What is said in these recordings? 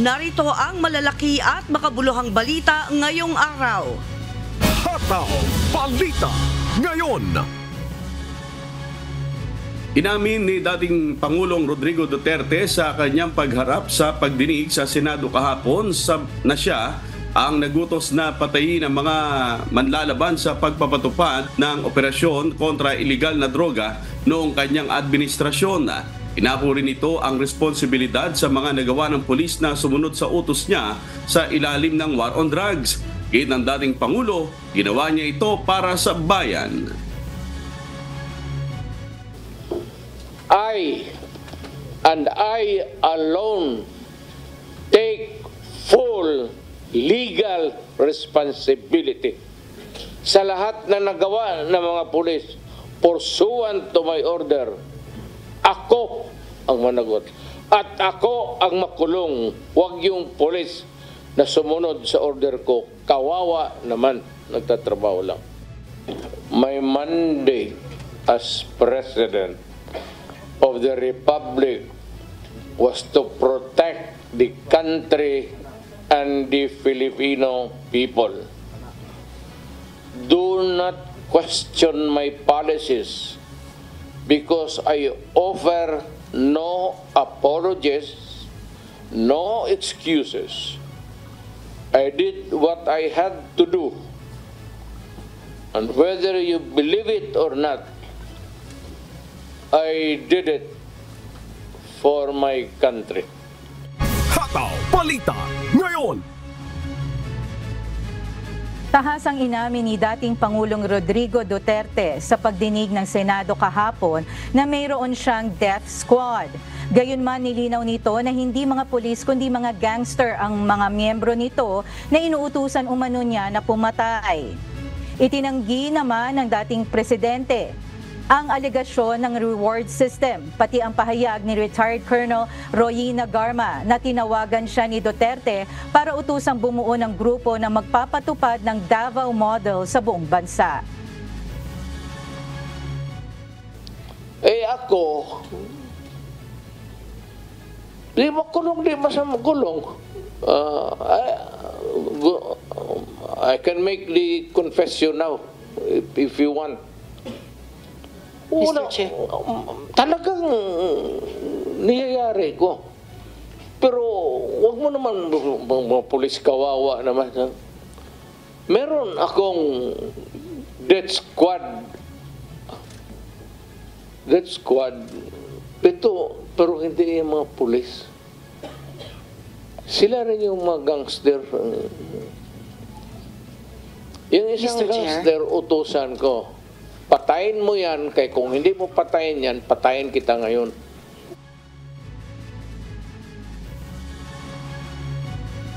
Narito ang malalaki at makabuluhang balita ngayong araw. Hataw Balita Ngayon. Inamin ni dating Pangulong Rodrigo Duterte sa kanyang pagharap sa pagdinig sa Senado kahapon na siya ang nagutos na patayin ang mga manlalaban sa pagpapatupad ng operasyon kontra iligal na droga noong kanyang administrasyon. Inako rin ito ang responsibilidad sa mga nagawa ng pulis na sumunod sa utos niya sa ilalim ng war on drugs. Git ng dating Pangulo, ginawa niya ito para sa bayan. I alone take full legal responsibility sa lahat na nagawa ng mga pulis pursuant to my order. Ako ang managot at ako ang makulong. Huwag yung pulis na sumunod sa order ko. Kawawa naman, nagtatrabaho lang. My mandate as President of the Republic was to protect the country and the Filipino people. Do not question my policies because I offer no apologies, no excuses. I did what I had to do. And whether you believe it or not, I did it for my country. Hataw Balita Ngayon. Tahasang inamin ni dating Pangulong Rodrigo Duterte sa pagdinig ng Senado kahapon na mayroon siyang death squad. Gayunman nilinaw nito na hindi mga pulis kundi mga gangster ang mga miyembro nito na inuutusan umano niya na pumatay. Itinanggi naman ng dating presidente ang alegasyon ng reward system, pati ang pahayag ni retired Colonel Royina Garma na tinawagan siya ni Duterte para utusang bumuo ng grupo na magpapatupad ng Davao Model sa buong bansa. Ako, di makulong, di masama kulong. I can make the confession now if you want. Mr. Chair. Talagang niyayari ko. Pero wag mo naman mga pulis kawawa naman. Meron akong death squad. Death squad. Pero hindi yung mga pulis. Sila rin yung mga gangster. Yung isang gangster, utusan ko. Patayin mo yan, kaya kung hindi mo patayin yan, patayin kita ngayon.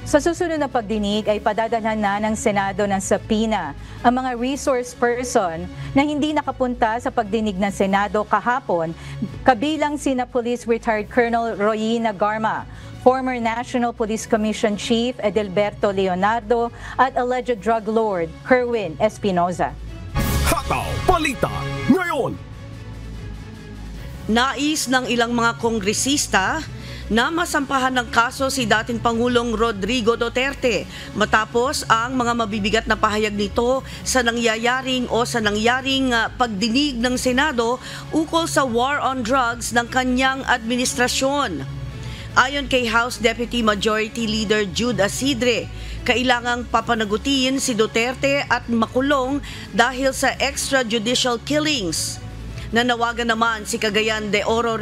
Sa susunod na pagdinig ay padadalhan na ng Senado ng subpoena ang mga resource person na hindi nakapunta sa pagdinig ng Senado kahapon, kabilang sina Police Retired Colonel Royina Garma, former National Police Commission Chief Edelberto Leonardo at alleged drug lord Kerwin Espinoza. Hataw Balita Ngayon. Nais ng ilang mga kongresista na masampahan ng kaso si dating Pangulong Rodrigo Duterte matapos ang mga mabibigat na pahayag nito sa nangyaring pagdinig ng Senado ukol sa war on drugs ng kanyang administrasyon. Ayon kay House Deputy Majority Leader Jude Asidre, kailangang papanagutin si Duterte at makulong dahil sa extrajudicial killings. Nanawagan naman si Cagayan de Oro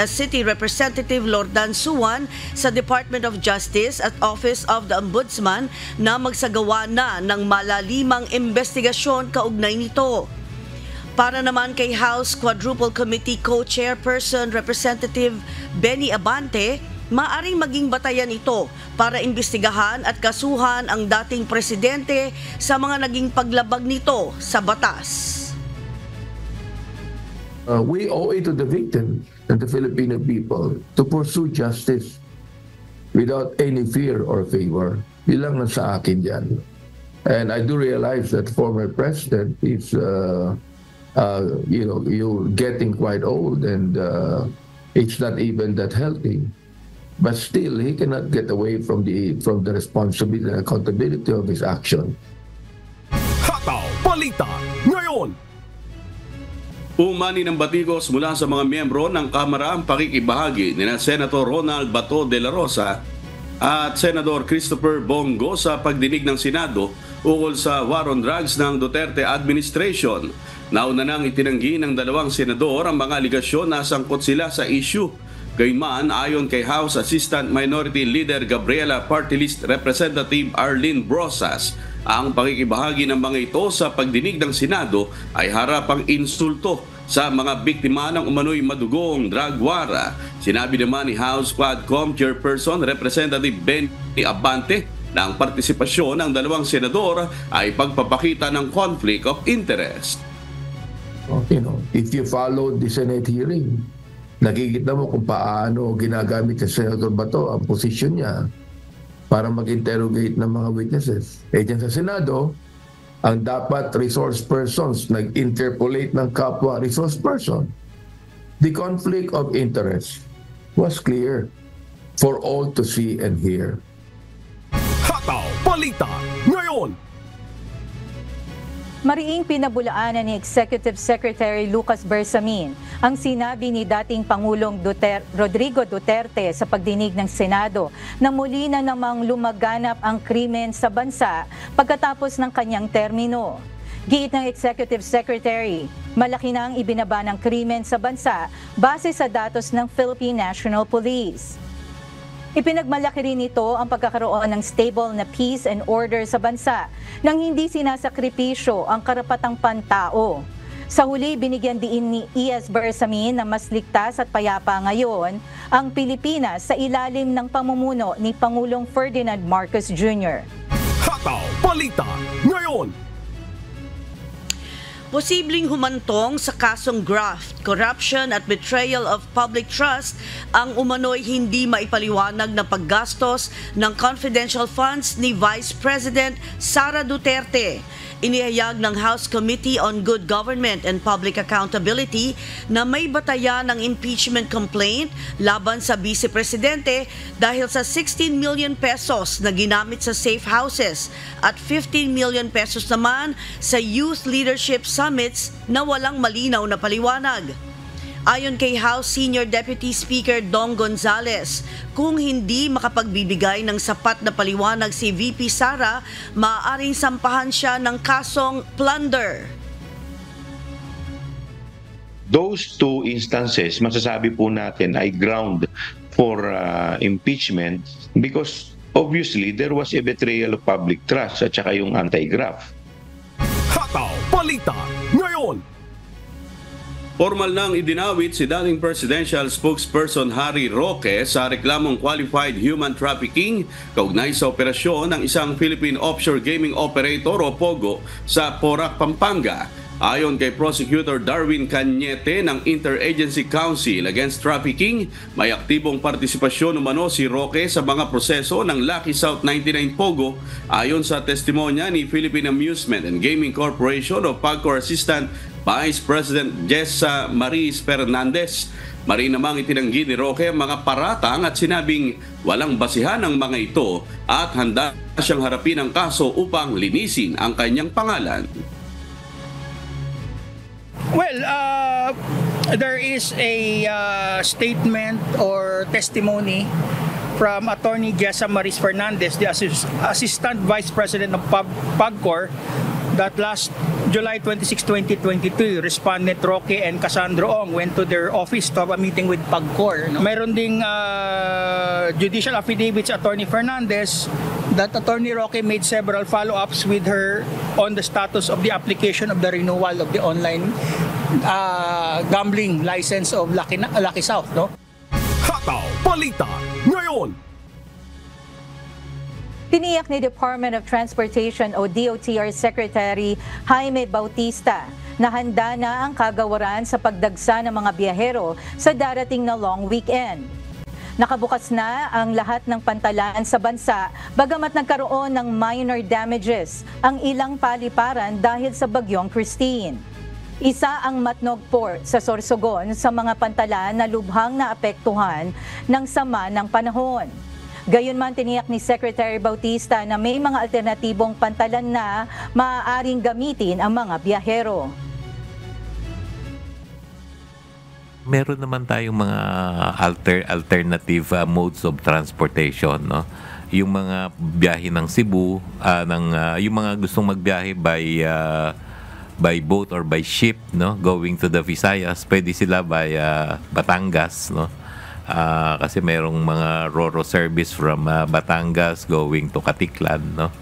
City Representative Lordan Suwan sa Department of Justice at Office of the Ombudsman na magsagawa na ng malalimang investigasyon kaugnay nito. Para naman kay House Quadruple Committee Co-Chairperson Representative Benny Abante, maaring maging batayan ito para imbestigahan at kasuhan ang dating presidente sa mga naging paglabag nito sa batas. We owe it to the victim and the Filipino people to pursue justice without any fear or favor. Ilang na sa akin yan. And I do realize that former president is, you're getting quite old and it's not even that healthy. but still he cannot get away from the responsibility and accountability of his action. Hataw Balita ngayon. Umani ng batikos mula sa mga miyembro ng Kamara ang pakikibahagi ni Senator Ronald Bato de la Rosa at Senador Christopher Bongo sa pagdinig ng Senado ukol sa war on drugs ng Duterte administration. Nauna nang itinanggi ng dalawang senador ang mga aligasyon na sangkot sila sa issue. Gayman, ayon kay House Assistant Minority Leader Gabriela Party List Representative Arlene Brosas, ang pakikibahagi ng mga ito sa pagdinig ng Senado ay harapang insulto sa mga biktima ng umano'y madugong drug war. Sinabi naman ni House Quadcom Chairperson Representative Benny Abante na ang partisipasyon ng dalawang senador ay pagpapakita ng conflict of interest. If you follow the Senate hearing, nakikita mo kung paano ginagamit ni Senator Bato ang posisyon niya para mag-interrogate ng mga witnesses. Dyan sa Senado, ang dapat resource persons nag-interpolate ng kapwa resource person. The conflict of interest was clear for all to see and hear. Hataw Balita ngayon. Mariing pinabulaanan ni Executive Secretary Lucas Bersamin ang sinabi ni dating Pangulong Rodrigo Duterte sa pagdinig ng Senado na muli na namang lumaganap ang krimen sa bansa pagkatapos ng kanyang termino. Giit ng Executive Secretary, malaki na ang ibinaba ng krimen sa bansa base sa datos ng Philippine National Police. Ipinagmalaki rin nito ang pagkakaroon ng stable na peace and order sa bansa nang hindi sinasakripisyo ang karapatang pantao. Sa huli, binigyan din ni E.S. Bersamin na mas ligtas at payapa ngayon ang Pilipinas sa ilalim ng pamumuno ni Pangulong Ferdinand Marcos Jr. Hataw Balita ngayon. Posibleng humantong sa kasong graft, corruption at betrayal of public trust ang umano'y hindi maipaliwanag na paggastos ng confidential funds ni Vice President Sara Duterte. Inihayag ng House Committee on Good Government and Public Accountability na may batayan ng impeachment complaint laban sa Vice Presidente dahil sa 16 million pesos na ginamit sa safe houses at 15 million pesos naman sa youth leadership summits na walang malinaw na paliwanag. Ayon kay House Senior Deputy Speaker Dong Gonzales, kung hindi makapagbibigay ng sapat na paliwanag si VP Sara, maaaring sampahan siya ng kasong plunder. Those two instances, masasabi po natin ay ground for impeachment because obviously there was a betrayal of public trust at saka yung anti-graft. Hataw Balita ngayon. Formal nang idinawit si dating presidential spokesperson Harry Roque sa reklamong qualified human trafficking kaugnay sa operasyon ng isang Philippine offshore gaming operator o POGO sa Porac, Pampanga. Ayon kay Prosecutor Darwin Cañete ng Interagency Council Against Trafficking, may aktibong partisipasyon umano si Roque sa mga proseso ng Lucky South 99 POGO ayon sa testimonya ni Philippine Amusement and Gaming Corporation o PAGCOR Assistant Vice President Jessa Maris Fernandez. Mari namang itinanggi ni Roque ang mga paratang at sinabing walang basihan ang mga ito at handa siyang harapin ang kaso upang linisin ang kanyang pangalan. Well, there is a statement or testimony from Attorney Jessa Maris Fernandez, the Assistant Vice President of PAGCOR, that last July 26, 2022, Respondent Roque and Cassandra Ong went to their office to have a meeting with PAGCOR. Mayroon ding judicial affidavits, Attorney Fernandez, that Attorney Roque made several follow-ups with her on the status of the application of the renewal of the online gambling license of Lucky South. No? Hataw Balita ngayon. Tiniyak ni Department of Transportation o DOTR Secretary Jaime Bautista na handa na ang kagawaran sa pagdagsa ng mga biyahero sa darating na long weekend. Nakabukas na ang lahat ng pantalan sa bansa bagamat nagkaroon ng minor damages ang ilang paliparan dahil sa bagyong Christine. Isa ang Matnog Port sa Sorsogon sa mga pantalan na lubhang naapektuhan ng sama ng panahon. Gayunman tiniyak ni Secretary Bautista na may mga alternatibong pantalan na maaaring gamitin ang mga biyahero. Meron naman tayong mga alternative modes of transportation, no? Yung mga biyahe ng Cebu, yung mga gustong magbiyahe by boat or by ship, no, going to the Visayas, pwede sila by Batangas, no? Kasi merong mga Ro-Ro service from Batangas going to Katiklan, no?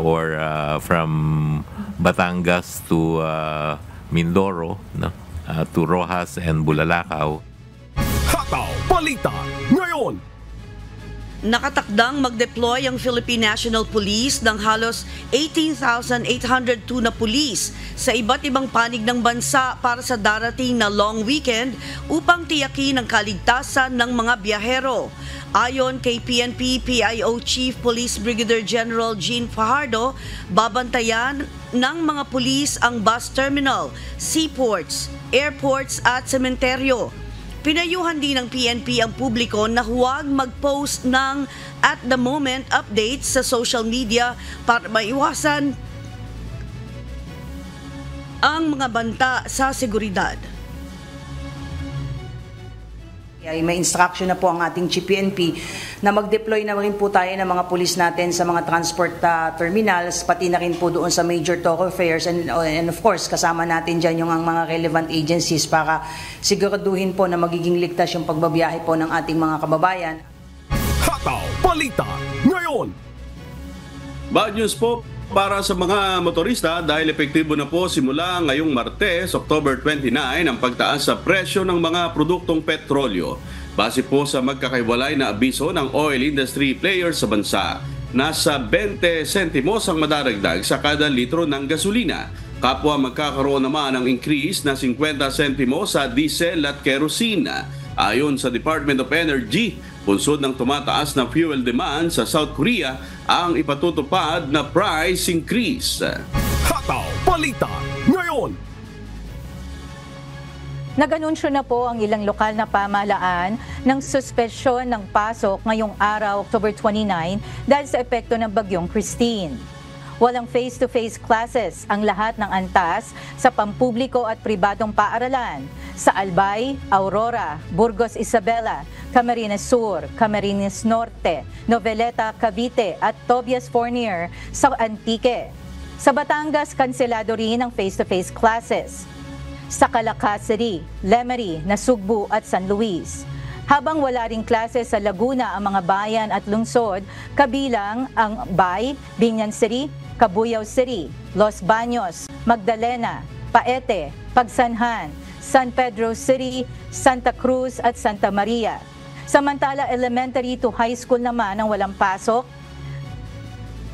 Or from Batangas to Mindoro, no? To Rojas and Bulalakaw. Hataw Balita ngayon. Nakatakdang mag-deploy ang Philippine National Police ng halos 18,802 na pulis sa iba't ibang panig ng bansa para sa darating na long weekend upang tiyakin ang kaligtasan ng mga biyahero. Ayon kay PNP-PIO Chief Police Brigadier General Jean Fajardo, babantayan ng mga pulis ang bus terminal, seaports, airports at sementeryo. Pinayuhan din ng PNP ang publiko na huwag mag-post ng at the moment updates sa social media para maiwasan ang mga banta sa seguridad. May instruction na po ang ating PNP na mag-deploy na rin po tayo ng mga pulis natin sa mga transport terminals, pati na rin po doon sa major thoroughfares and of course kasama natin dyan yung ang mga relevant agencies para siguraduhin po na magiging ligtas yung pagbabiyahe po ng ating mga kababayan. Hataw Balita ngayon. Bad news po para sa mga motorista dahil epektibo na po simula ngayong Martes, October 29, ang pagtaas sa presyo ng mga produktong petrolyo. Base po sa magkakaiwalay na abiso ng oil industry players sa bansa, nasa 20 sentimos ang madaragdag sa kada litro ng gasolina. Kapwa magkakaroon naman ng increase na 50 sentimos sa diesel at kerosene. Ayon sa Department of Energy, bunsod ng tumataas na fuel demand sa South Korea ang ipatutupad na price increase. Hataw Balita ngayon. Nag-anunsyo na po ang ilang lokal na pamahalaan ng suspensyon ng pasok ngayong araw, October 29, dahil sa epekto ng bagyong Christine. Walang face-to-face classes ang lahat ng antas sa pampubliko at pribadong paaralan sa Albay, Aurora, Burgos Isabela, Camarines Sur, Camarines Norte, Noveleta, Cavite at Tobias Fournier sa Antique. Sa Batangas, kanselado rin ang face-to-face classes sa Calacasari, Lemery, Nasugbu at San Luis. Habang wala ring klase sa Laguna ang mga bayan at lungsod, kabilang ang Bay, Binyan City, Cabuyao City, Los Baños, Magdalena, Paete, Pagsanhan, San Pedro City, Santa Cruz at Santa Maria. Samantala, elementary to high school naman ang walang pasok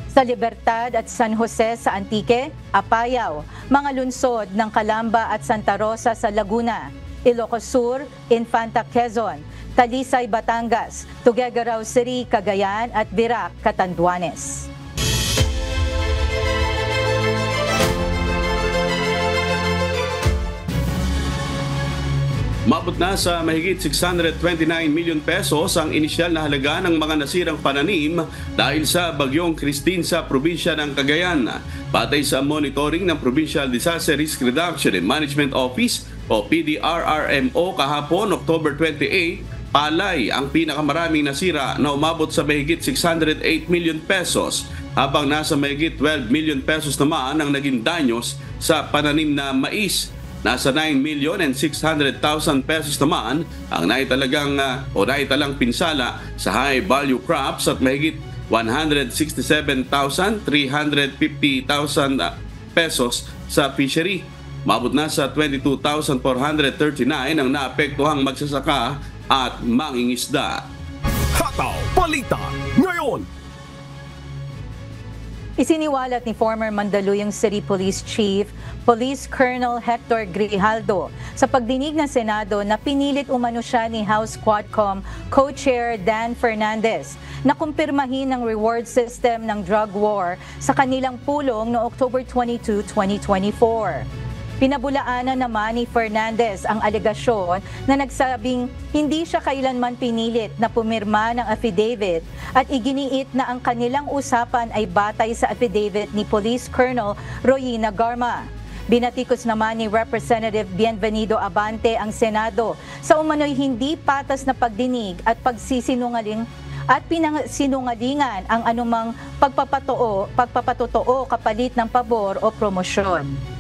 sa Libertad at San Jose sa Antique, Apayao, mga lungsod ng Calamba at Santa Rosa sa Laguna, Ilocos Sur, Infanta Quezon, Talisay, Batangas, Tuguegarao City, Cagayan at Virac, Catanduanes. Mabot na sa mahigit 629 million pesos ang inisyal na halaga ng mga nasirang pananim dahil sa bagyong Christine sa probinsya ng Cagayan. Batay sa monitoring ng Provincial Disaster Risk Reduction and Management Office o PDRRMO kahapon, October 28, palay ang pinakamaraming nasira na umabot sa mahigit 608 million pesos habang nasa mahigit 12 million pesos naman ang naging danyos sa pananim na mais. Nasa 9,600,000 pesos naman ang naitalang pinsala sa high value crops at mahigit 167,350,000 pesos sa fishery. Mabot na sa 22,439 ang naapektuhang magsasaka at mangingisda. Hataw Balita ngayon. Isiniwalat ni former Mandaluyong City Police Chief, Police Colonel Hector Grijaldo sa pagdinig ng Senado na pinilit umano siya ni House Quadcom Co-Chair Dan Fernandez na kumpirmahin ang reward system ng drug war sa kanilang pulong noong October 22, 2024. Pinabulaanan naman ni Fernandez ang alegasyon na nagsabing hindi siya kailanman pinilit na pumirma ng affidavit at iginiit na ang kanilang usapan ay batay sa affidavit ni Police Colonel Royina Garma. Binatikos naman ni Representative Bienvenido Abante ang Senado sa umano'y hindi patas na pagdinig at pagsisinungaling at pinangsinungalingan ang anumang pagpapatotoo kapalit ng pabor o promosyon.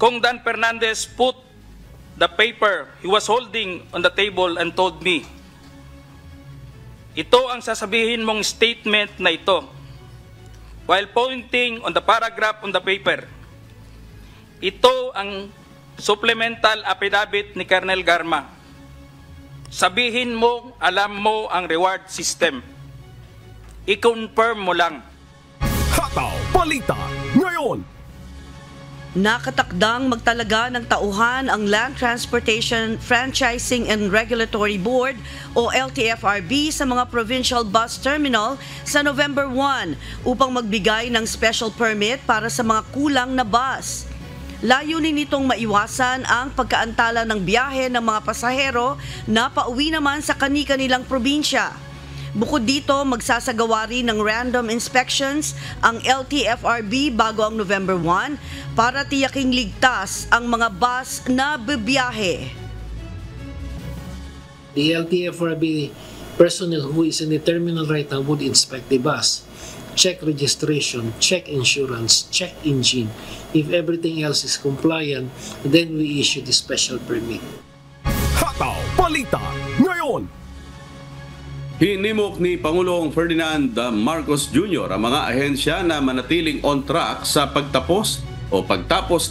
Kung Dan Fernandez put the paper he was holding on the table and told me, ito ang sasabihin mong statement na ito, while pointing on the paragraph on the paper. Ito ang supplemental affidavit ni Colonel Garma. Sabihin mo, alam mo ang reward system. I-confirm mo lang. Hataw Balita ngayon. Nakatakdang magtalaga ng tauhan ang Land Transportation Franchising and Regulatory Board o LTFRB sa mga provincial bus terminal sa November 1 upang magbigay ng special permit para sa mga kulang na bus. Layunin nitong maiwasan ang pagkaantala ng biyahe ng mga pasahero na pauwi naman sa kani-kanilang probinsya. Bukod dito, magsasagawa rin ng random inspections ang LTFRB bago ang November 1 para tiyaking ligtas ang mga bus na bibiyahe. The LTFRB personnel who is in the terminal right now would inspect the bus, check registration, check insurance, check engine. If everything else is compliant, then we issue the special permit. Hataw Balita ngayon. Hinimok ni Pangulong Ferdinand Marcos Jr. ang mga ahensya na manatiling on track sa pagtapos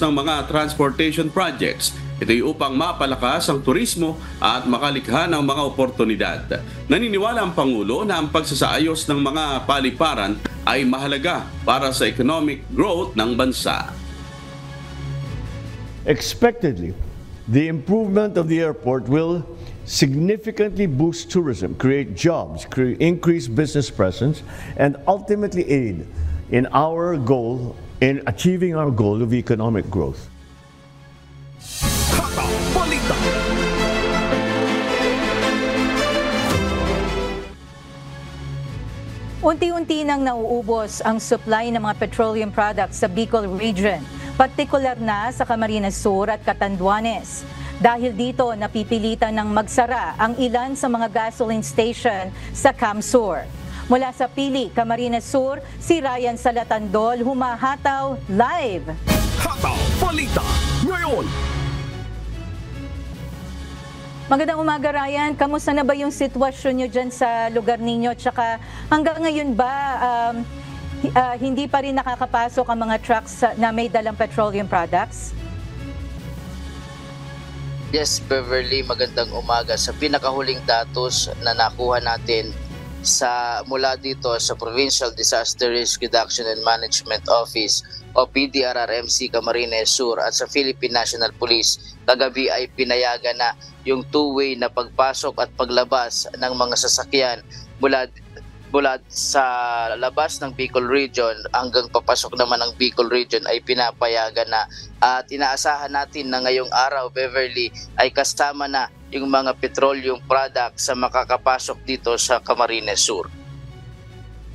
ng mga transportation projects. Ito'y upang mapalakas ang turismo at makalikha ng mga oportunidad. Naniniwala ang Pangulo na ang pagsasaayos ng mga paliparan ay mahalaga para sa economic growth ng bansa. Expectedly, the improvement of the airport will significantly boost tourism, create jobs, increase business presence, and ultimately aid in achieving our goal of economic growth. Hataw Balita. Unti-unti nang nauubos ang supply ng mga petroleum products sa Bicol region, partikular na sa Camarines Sur at Catanduanes. Dahil dito, napipilitan ng magsara ang ilan sa mga gasoline station sa Camsur. Mula sa Pili, Camarines Sur, si Ryan Salatandol humahataw live. Hataw Balita ngayon. Magandang umaga, Ryan. Kamusta na ba yung sitwasyon nyo dyan sa lugar ninyo? Tsaka hanggang ngayon ba hindi pa rin nakakapasok ang mga trucks na may dalang petroleum products? Yes, Beverly, magandang umaga. Sa pinakahuling datos na nakuha natin mula dito sa Provincial Disaster Risk Reduction and Management Office o PDRRMC Camarines Sur at sa Philippine National Police, kagabi ay pinayagan na yung two-way na pagpasok at paglabas ng mga sasakyan mula sa labas ng Bicol Region hanggang papasok naman ng Bicol Region ay pinapayagan na, at inaasahan natin na ngayong araw, Beverly, ay kasama na yung mga petroleum products sa makakapasok dito sa Camarines Sur.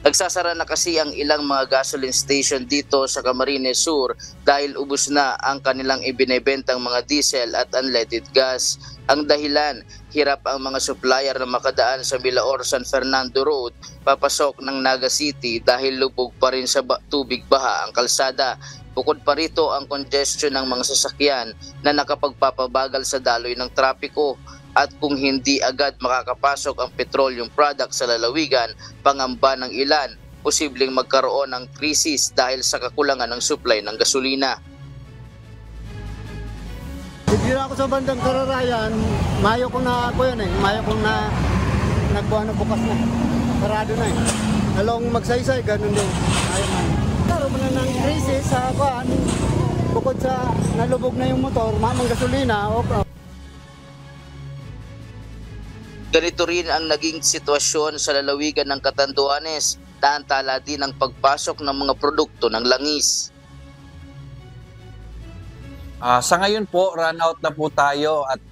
Nagsasara na kasi ang ilang mga gasoline station dito sa Camarines Sur dahil ubos na ang kanilang ibinebentang mga diesel at unleaded gas. Ang dahilan, hirap ang mga supplier na makadaan sa Milaor-San Fernando Road papasok ng Naga City dahil lubog pa rin sa tubig baha ang kalsada. Bukod pa rito ang congestion ng mga sasakyan na nakapagpapabagal sa daloy ng trapiko. At kung hindi agad makakapasok ang petroleum product sa lalawigan, pangamba ng ilan, posibleng magkaroon ng krisis dahil sa kakulangan ng supply ng gasolina. Bigla ako sa bandang Kararayan, mayo kong na ako yan mayo kong na nagbuha na bukas na, sarado na Along magsaysay, ganun din. Ayaw man. Karoon mo na ng krisis sa kuhan, bukod sa nalubog na yung motor, mamang gasolina, Ganito rin ang naging sitwasyon sa lalawigan ng Catanduanes, naantala din ang pagpasok ng mga produkto ng langis. Sa ngayon po, run out na po tayo at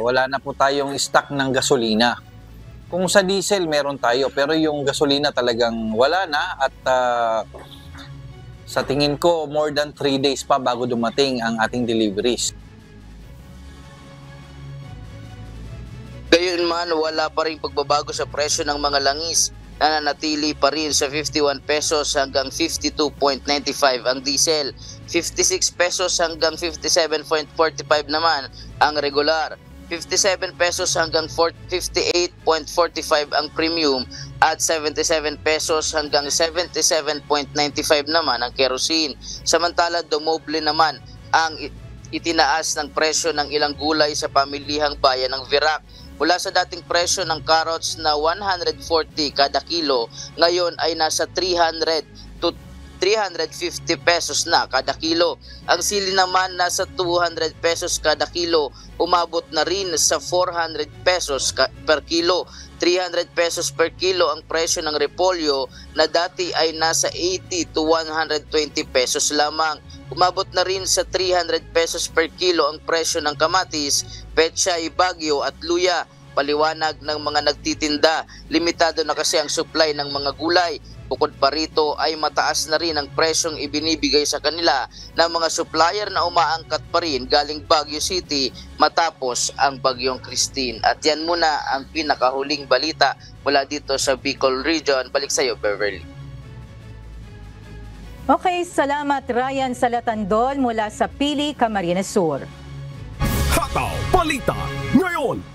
wala na po tayong stock ng gasolina. Kung sa diesel, meron tayo. Pero yung gasolina talagang wala na at sa tingin ko, more than 3 days pa bago dumating ang ating deliveries. Gayunman, wala pa rin pagbabago sa presyo ng mga langis. Nananatili pa rin sa 51 pesos hanggang 52.95 ang diesel, 56 pesos hanggang 57.45 naman ang regular, 57 pesos hanggang 58.45 ang premium at 77 pesos hanggang 77.95 naman ang kerosene. Samantala, dumoble naman ang itinaas ng presyo ng ilang gulay sa pamilihang bayan ng Virac. Mula sa dating presyo ng carrots na 140 kada kilo, ngayon ay nasa 300 to 350 pesos na kada kilo. Ang sili naman nasa 200 pesos kada kilo, umabot na rin sa 400 pesos per kilo. 300 pesos per kilo ang presyo ng repolyo na dati ay nasa 80 to 120 pesos lamang. Umabot na rin sa 300 pesos per kilo ang presyo ng kamatis, pechay, bagyo at luya. Paliwanag ng mga nagtitinda, limitado na kasi ang supply ng mga gulay. Bukod pa rito ay mataas na rin ang presyong ibinibigay sa kanila ng mga supplier na umaangkat pa rin galing Baguio City matapos ang Bagyong Christine. At yan muna ang pinakahuling balita mula dito sa Bicol Region. Balik sa iyo, Beverly. Okay, salamat Ryan Salatandol mula sa Pili, Camarines Sur. Hataw Balita ngayon.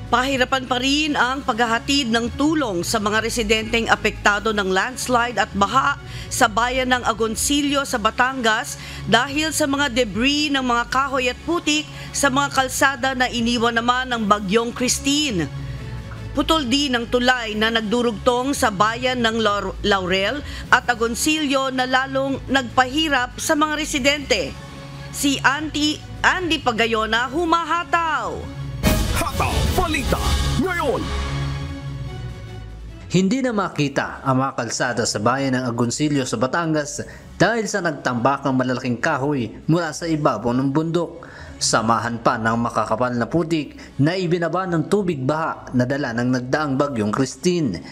Pahirapan pa rin ang paghahatid ng tulong sa mga residenteng apektado ng landslide at baha sa bayan ng Agoncillo sa Batangas dahil sa mga debris ng mga kahoy at putik sa mga kalsada na iniwan naman ng Bagyong Christine. Putol din ang tulay na nagdurugtong sa bayan ng Laurel at Agoncillo na lalong nagpahirap sa mga residente. Si Andy Pagayona humahataw. Hataw Balita ngayon. Hindi na makita ang mga kalsada sa bayan ng Agoncillo sa Batangas dahil sa nagtambakang malalaking kahoy mula sa ibabaw ng bundok. Samahan pa ng makakapal na putik na ibinaba ng tubig baha na dala ng nagdaang Bagyong Christine.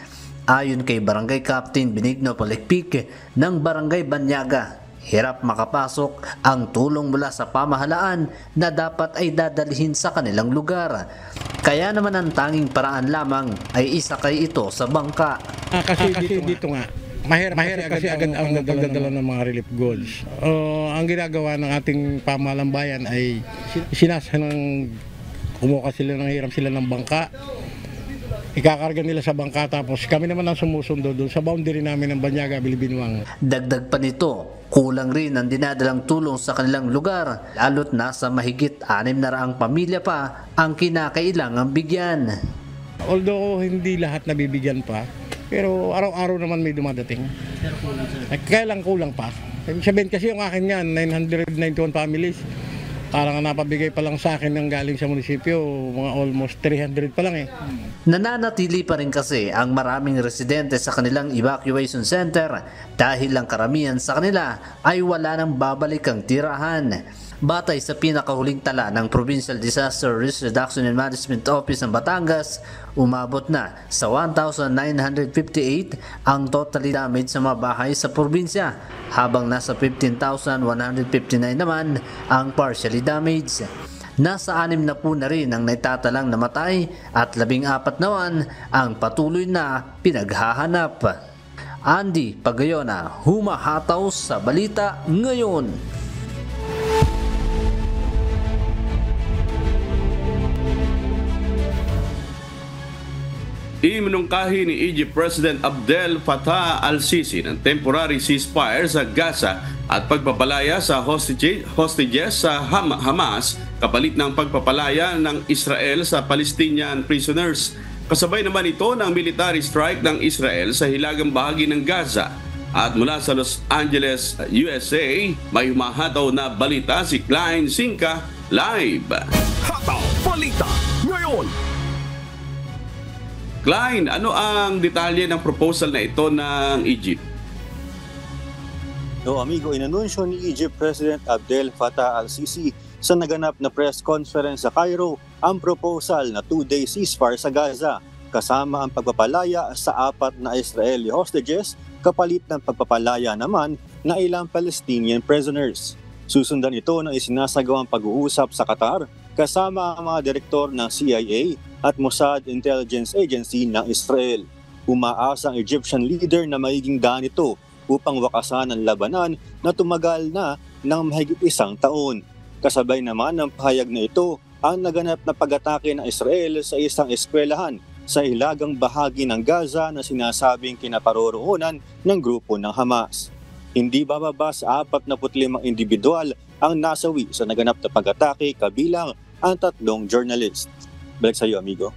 Ayon kay Barangay Captain Benigno Palikpik ng Barangay Banyaga, hirap makapasok ang tulong mula sa pamahalaan na dapat ay dadalhin sa kanilang lugar. Kaya naman ang tanging paraan lamang ay isakay ito sa bangka. Kasi dito nga, mahirap kasi agad ang nagdadala ng mga relief goods. Ang ginagawa ng ating pamahalang bayan ay sinasanang kumuha sila ng hiram sila ng bangka. Ikakarga nila sa bangka tapos kami naman ang sumusundo doon sa boundary namin ng Banyaga, Bilibinuang. Dagdag pa nito, kulang rin ang dinadalang tulong sa kanilang lugar, lalo't nasa mahigit 600 pamilya pa ang kinakailangang bigyan. Although hindi lahat nabibigyan pa, pero araw-araw naman may dumadating. Kailang kulang pa. Sabihin kasi yung akin yan, 991 families. Parang napabigay pa lang sa akin ng galing sa munisipyo, mga almost 300 pa lang eh. Nananatili pa rin kasi ang maraming residente sa kanilang evacuation center dahil ang karamihan sa kanila ay wala nang babalikang tirahan. Batay sa pinakahuling tala ng Provincial Disaster Risk Reduction and Management Office ng Batangas, umabot na sa 1,958 ang totally damage sa mga bahay sa probinsya, habang nasa 15,159 naman ang partially damaged. Nasa 6 na po na rin ang naitatalang namatay at 14 naman ang patuloy na pinaghahanap. Andy Pagayona, humahataw sa Balita Ngayon. Iminungkahi ni Egypt President Abdel Fattah al-Sisi ng temporary ceasefire sa Gaza at pagpapalaya sa hostages sa Hamas kapalit ng pagpapalaya ng Israel sa Palestinian prisoners. Kasabay naman ito ng military strike ng Israel sa hilagang bahagi ng Gaza. At mula sa Los Angeles, USA, may humahataw na balita si Klein Sinka live. Hataw Balita ngayon. Klein, ano ang detalye ng proposal na ito ng Egypt? No, amigo, inanunsyo ni Egypt President Abdel Fattah al-Sisi sa naganap na press conference sa Cairo ang proposal na 2-day ceasefire sa Gaza kasama ang pagpapalaya sa 4 na Israeli hostages kapalit ng pagpapalaya naman na ilang Palestinian prisoners. Susundan ito ng isinasagawang pag-uusap sa Qatar kasama ang mga direktor ng CIA at Mossad Intelligence Agency ng Israel. Umaasa ang Egyptian leader na magiging daan ito upang wakasan ang labanan na tumagal na ng mahigit 1 taon. Kasabay naman ng pahayag na ito ang naganap na pag-atake ng Israel sa isang eskwelahan sa hilagang bahagi ng Gaza na sinasabing kinaparoroonan ng grupo ng Hamas. Hindi bababa sa 45 individual ang nasawi sa naganap na pag-atake kabilang ang 3 journalist. Balik sa iyo, amigo.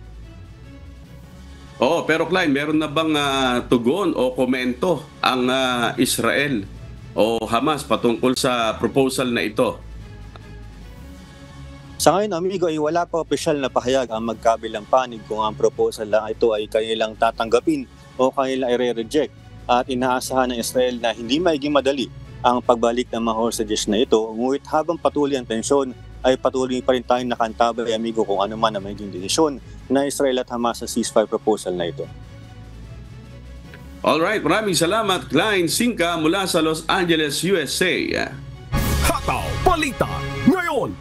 Pero Klein, meron na bang tugon o komento ang Israel o Hamas patungkol sa proposal na ito? Sa ngayon, amigo, ay wala pa opisyal na pahayag ang magkabilang panig kung ang proposal lang ito ay kanilang tatanggapin o kanilang i-reject. At inaasahan ng Israel na hindi maiging madali ang pagbalik ng mga hostages na ito. Ngunit habang patuloy ang tensyon, ay patuloy pa rin tayong nakantabay, amigo, kung ano man ang magiging desisyon na Israel at Hamas sa ceasefire proposal na ito. Alright, maraming salamat, Klein Singka mula sa Los Angeles, USA. Hataw Balita ngayon.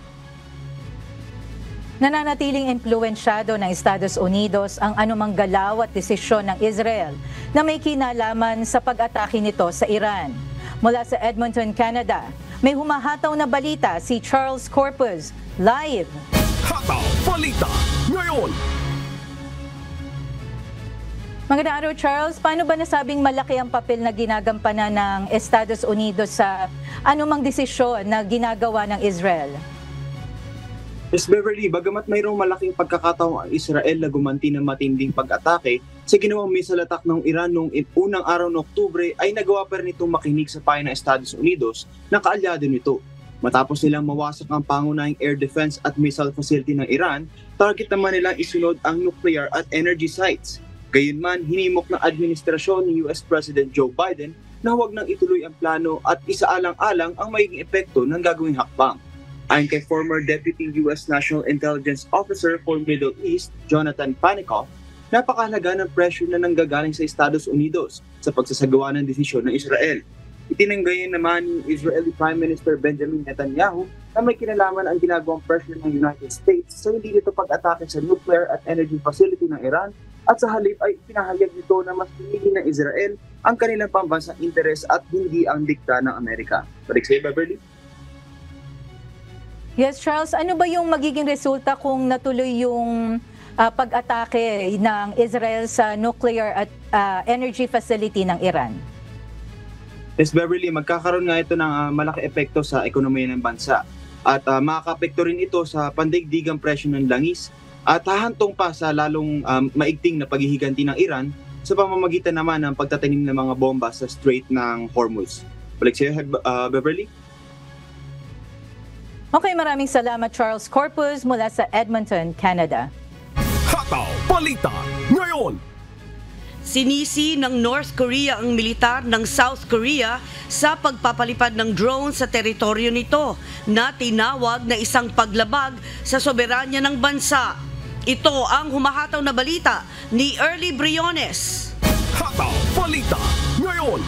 Nananatiling impluwensyado ng Estados Unidos ang anumang galaw at desisyon ng Israel na may kinalaman sa pag-atake nito sa Iran. Mula sa Edmonton, Canada, may humahataw na balita si Charles Corpus, live. Hataw Balita ngayon. Magandang araw, Charles. Paano ba nasabing malaki ang papel na ginagampanan ng Estados Unidos sa anumang desisyon na ginagawa ng Israel? Ms. Beverly, bagamat mayroong malaking pagkakataon ang Israel na gumanti ng matinding pag-atake sa ginawang missile attack ng Iran noong unang araw ng Oktubre, ay nagawa pa rin itong makinig sa payo ng Estados Unidos na kaalyado nito. Matapos nilang mawasak ang pangunahing air defense at missile facility ng Iran, target naman nilang isunod ang nuclear at energy sites. Gayunman, hinimok ng administrasyon ni US President Joe Biden na huwag nang ituloy ang plano at isaalang-alang ang magiging epekto ng gagawing hakbang. Ayon kay former Deputy U.S. National Intelligence Officer for Middle East, Jonathan Panikoff, napakahalaga ng pressure na nanggagaling sa Estados Unidos sa pagsasagawa ng desisyon ng Israel. Itinanggayin naman ni Israeli Prime Minister Benjamin Netanyahu na may kinalaman ang ginagawang pressure ng United States sa hindi nito pag-atake sa nuclear at energy facility ng Iran, at sa halip ay pinahayag nito na mas pinili ng Israel ang kanilang pambansang interes at hindi ang dikta ng Amerika. Balik sa'yo, Beverly. Yes, Charles, ano ba yung magiging resulta kung natuloy yung pag-atake ng Israel sa nuclear at energy facility ng Iran? Yes, Beverly, magkakaroon nga ito ng malaki epekto sa ekonomiya ng bansa. At makakapekto rin ito sa pandaigdigang presyo ng langis at hahantong pa sa lalong maigting na paghihiganti ng Iran sa pamamagitan naman ng pagtatanim ng mga bomba sa Strait ng Hormuz. Balik sa'yo, Beverly. Okay, maraming salamat, Charles Corpus mula sa Edmonton, Canada. Hataw Balita ngayon. Sinisi ng North Korea ang militar ng South Korea sa pagpapalipad ng drone sa teritoryo nito na tinawag na isang paglabag sa soberanya ng bansa. Ito ang humahataw na balita ni Early Briones. Hataw Balita ngayon.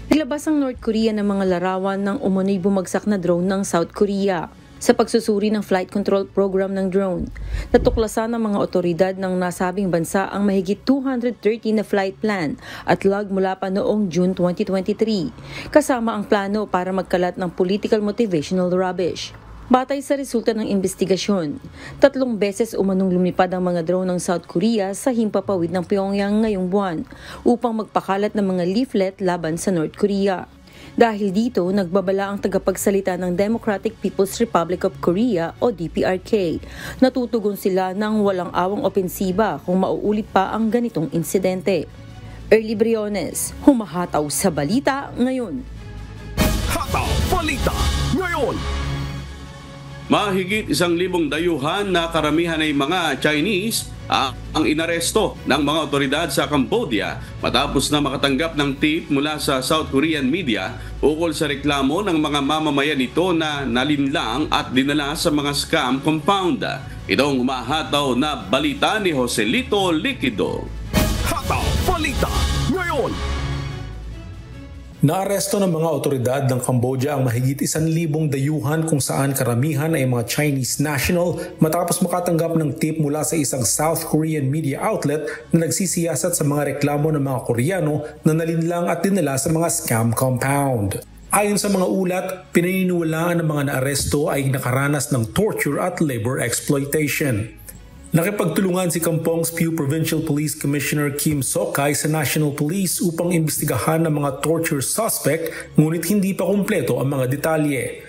Nilabas ang North Korea ng mga larawan ng umano'y bumagsak na drone ng South Korea sa pagsusuri ng flight control program ng drone. Natuklasan ng mga otoridad ng nasabing bansa ang mahigit 230 na flight plan at log mula pa noong June 2023, kasama ang plano para magkalat ng political motivational rubbish. Batay sa resulta ng investigasyon, 3 beses umanong lumipad ang mga drone ng South Korea sa himpapawid ng Pyongyang ngayong buwan upang magpakalat ng mga leaflet laban sa North Korea. Dahil dito, nagbabala ang tagapagsalita ng Democratic People's Republic of Korea o DPRK. Natutugon sila ng walang awang opensiba kung mauulit pa ang ganitong insidente. Early Briones, humahataw sa balita ngayon. Hataw Balita ngayon. Mahigit 1,000 dayuhan na karamihan ay mga Chinese ang inaresto ng mga otoridad sa Cambodia matapos na makatanggap ng tip mula sa South Korean media ukol sa reklamo ng mga mamamayan nito na nalinlang at dinala sa mga scam compound. Itong humahataw na balita ni Joselito Liquido. Hataw Balita ngayon. Naaresto ng mga otoridad ng Cambodia ang mahigit 1,000 dayuhan kung saan karamihan ay mga Chinese national matapos makatanggap ng tip mula sa isang South Korean media outlet na nagsisiyasat sa mga reklamo ng mga Koreano na nalinlang at dinala sa mga scam compound. Ayon sa mga ulat, pinaniniwalaan ng mga naaresto ay nakaranas ng torture at labor exploitation. Nakipagtulungan si Kampong's Pew Provincial Police Commissioner Kim Sokay sa National Police upang imbestigahan ng mga torture suspect ngunit hindi pa kumpleto ang mga detalye.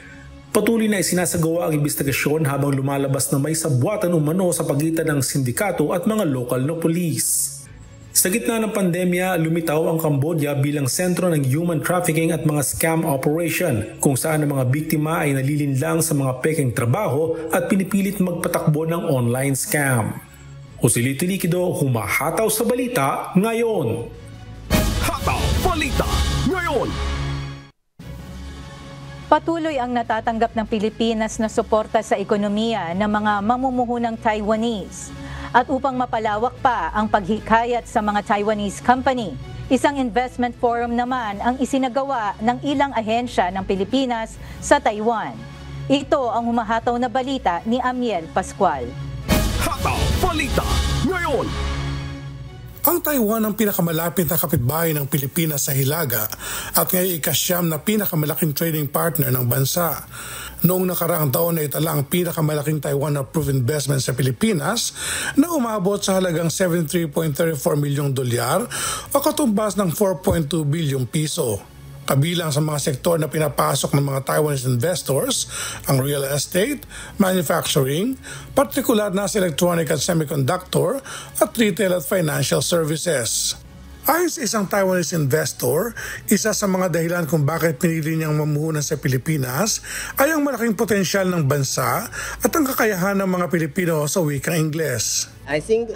Patuloy na isinasagawa ang imbestigasyon habang lumalabas na may sabwatan umano sa pagitan ng sindikato at mga lokal na pulis. Sa gitna ng pandemya, lumitaw ang Cambodia bilang sentro ng human trafficking at mga scam operation kung saan ang mga biktima ay nalilinlang sa mga pekeng trabaho at pinipilit magpatakbo ng online scam. Joselito Liquido, humahataw sa balita ngayon. Hataw Balita ngayon. Patuloy ang natatanggap ng Pilipinas na suporta sa ekonomiya ng mga mamumuhunang Taiwanese. At upang mapalawak pa ang paghikayat sa mga Taiwanese company, isang investment forum naman ang isinagawa ng ilang ahensya ng Pilipinas sa Taiwan. Ito ang humahataw na balita ni Amiel Pascual. Hataw Balita ngayon. Ang Taiwan ang pinakamalapit na kapitbahay ng Pilipinas sa Hilaga at ngayon ikasyam na pinakamalaking trading partner ng bansa. Noong nakaraang taon na itala ang pinakamalaking Taiwan-approved investment sa Pilipinas na umabot sa halagang $73.34 milyong o katumbas ng 4.2 bilyong piso. Kabilang sa mga sektor na pinapasok ng mga Taiwanese investors, ang real estate, manufacturing, partikular na sa electronic at semiconductor, at retail at financial services. Ayon sa isang Taiwanese investor, isa sa mga dahilan kung bakit pinili niyang mamuhunan sa Pilipinas ay ang malaking potensyal ng bansa at ang kakayahan ng mga Pilipino sa wikang Ingles. I think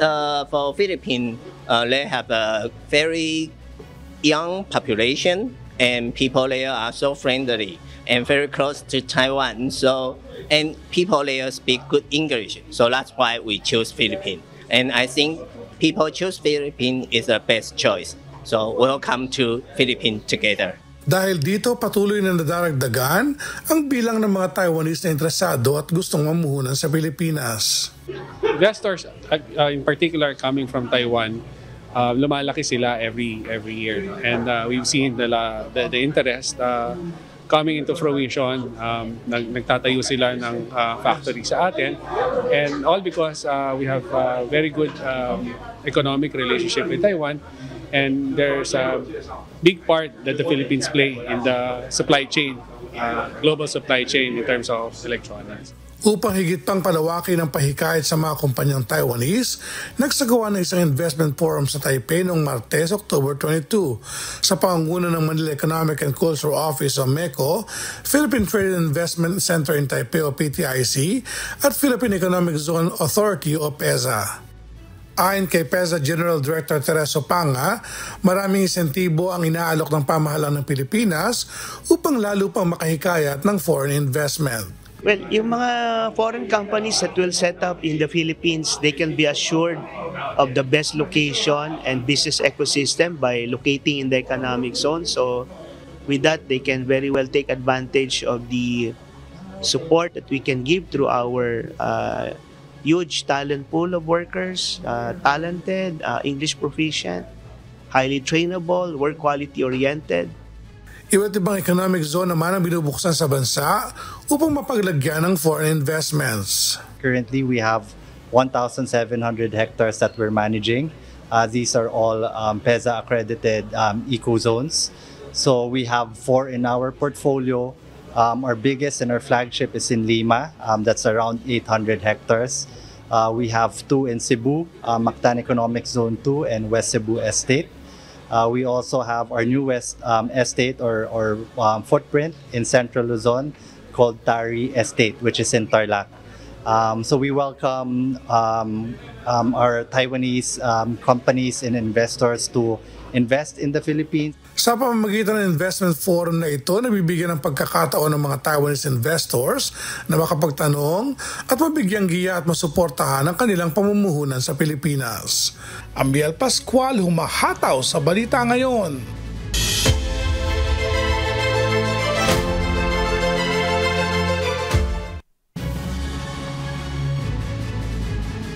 for Philippines, they have a very young population and people there are so friendly and very close to Taiwan. And people there speak good English. So that's why we choose Philippines. And I think people choose Philippines is the best choice. So welcome to Philippines together. Dahil dito patuloy na nadaragdagan ang bilang ng mga Taiwanese na interesado at gustong mamuhunan sa Pilipinas. Investors, in particular coming from Taiwan, lumalaki sila every year. And we've seen the interest coming into fruition. Nagtatayo sila ng factory sa atin. And all because we have a very good economic relationship with Taiwan. And there's a big part that the Philippines play in the supply chain, global supply chain in terms of electronics. Upang higit pang palawakin ang pahikayat sa mga kumpanyang Taiwanese, nagsagawa ng isang investment forum sa Taipei noong Martes, October 22. Sa pangunguna ng Manila Economic and Cultural Office o MECO, Philippine Trade and Investment Center in Taipei o PTIC, at Philippine Economic Zone Authority o PEZA. Ayon kay PEZA General Director Tereso Panga, maraming insentibo ang inaalok ng pamahalaan ng Pilipinas upang lalo pang makahikayat ng foreign investment. Well, yung mga foreign companies that will set up in the Philippines, they can be assured of the best location and business ecosystem by locating in the economic zone. So with that, they can very well take advantage of the support that we can give through our huge talent pool of workers, talented, English proficient, highly trainable, work quality oriented. Iba't ibang economic zone naman ang binubuksan sa bansa upang mapaglagyan ng foreign investments. Currently, we have 1,700 hectares that we're managing. These are all PEZA accredited eco zones. So we have 4 in our portfolio. Our biggest and our flagship is in Lima. That's around 800 hectares. We have 2 in Cebu, Mactan Economic Zone 2 and West Cebu Estate. We also have our newest estate or footprint in Central Luzon called Tari Estate, which is in Tarlac. So we welcome our Taiwanese companies and investors to invest in the Philippines. Sa pamamagitan ng investment forum na ito, nabibigyan ng pagkakataon ng mga Taiwanese investors na makapagtanong at mabigyang giya at masuportahan ang kanilang pamumuhunan sa Pilipinas. Ambiel Pascual, humahataw sa Balita Ngayon.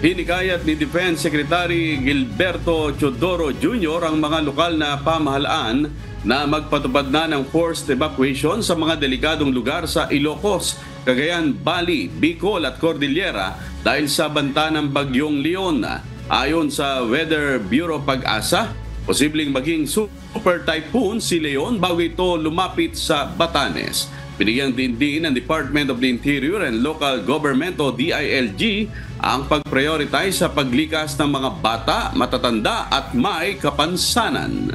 Hinikayat ni Defense Secretary Gilberto Chodoro Jr. ang mga lokal na pamahalaan na magpatupad na ng forced evacuation sa mga delikadong lugar sa Ilocos, Cagayan, Bali, Bicol at Cordillera dahil sa banta ng Bagyong Leon. Ayon sa Weather Bureau Pag-asa, posibleng maging super typhoon si Leon bago ito lumapit sa Batanes. Binigyang din ng Department of the Interior and Local Government o DILG ang pag-prioritize sa paglikas ng mga bata, matatanda at may kapansanan.